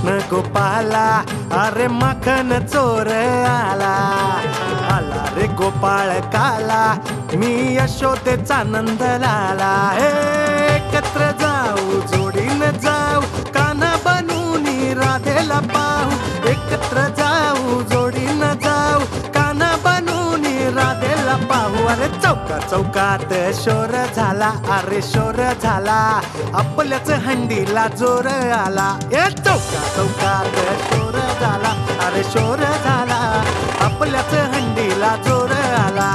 कृष्ण गोपाला, अरे माखन चोर आला. आला रे गोपाळ काला, मी यशोदेचा नंद लाला. एकत्र जाऊ जोडीन जाऊ, कान्हा बनून राधेला पाहू. एकत्र जाऊ जोडीन जाऊ, कान्हा बनून राधेला पाहू. अरे चौका चौकात शोर झाला, अरे शोर झाला, आपल्याच हंडीला जोर आला. ए चौका चौकात शोर झाला, अरे शोर झाला, आपल्याच हंडीला जोर आला.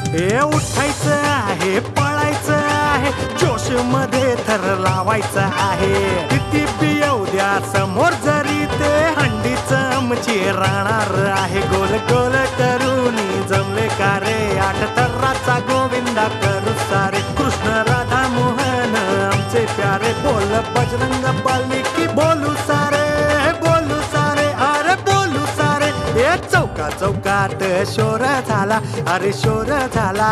हे उठायचं आहे, पळायचं आहे, जोश मध्ये थर लावायचं आहे. किती पियऊ द्या समोर जरी ते, हंडीच आमची राहणार आहे. गोल गोल करून जमले का रे, आठ थराचा गोविंदा करू सारे. कृष्ण राधा मोहन आमचे प्यारे, बोल बजरंग बली की बोलू सारे, बोलू सारे, अरे बोलू सारे. हे चौका चौकात शोर झाला, अरे शोर झाला,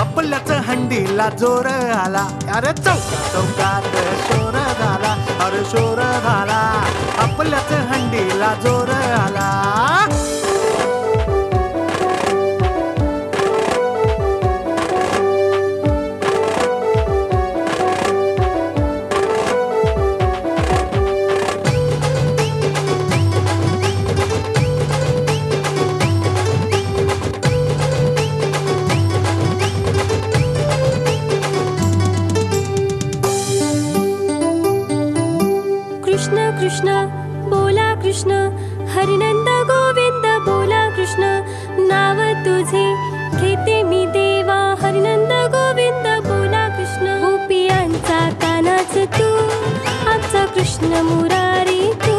आपल्याच हंडीला जोर आला. अरे चौका चौकात शोर झाला, अरे शोर झाला, आपल्याच हंडीला जोर आला. कृष्ण कृष्ण बोला कृष्ण, हरिनंद गोविंद बोला कृष्ण. नाव तुझे घेते मी देवा, हरिनंद गोविंद बोला कृष्ण. गोपियांचा कानाच तू, आमचा कृष्ण मुरारी तू.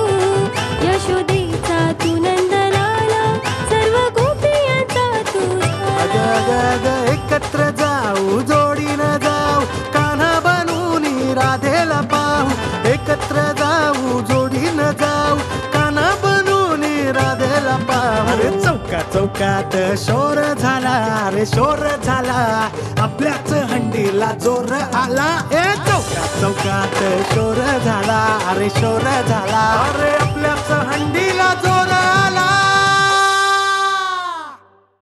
यशोदेचा तू नंद लाला, सर्व गोपियांचा तू. अग अग अग एकत्र जाऊ जोडीन जाऊ, कान्हा बनून राधेला पाहू. एकत्र जाऊ जोडीन जाऊ, कान्हा बनून राधेला पाहू. अरे चौका चौकात शोर झाला, अरे शोर झाला, आपल्याच हंडीला जोर आला. ए चौका चौकात शोर झाला, अरे शोर झाला, अरे आपल्याच हंडीला जोर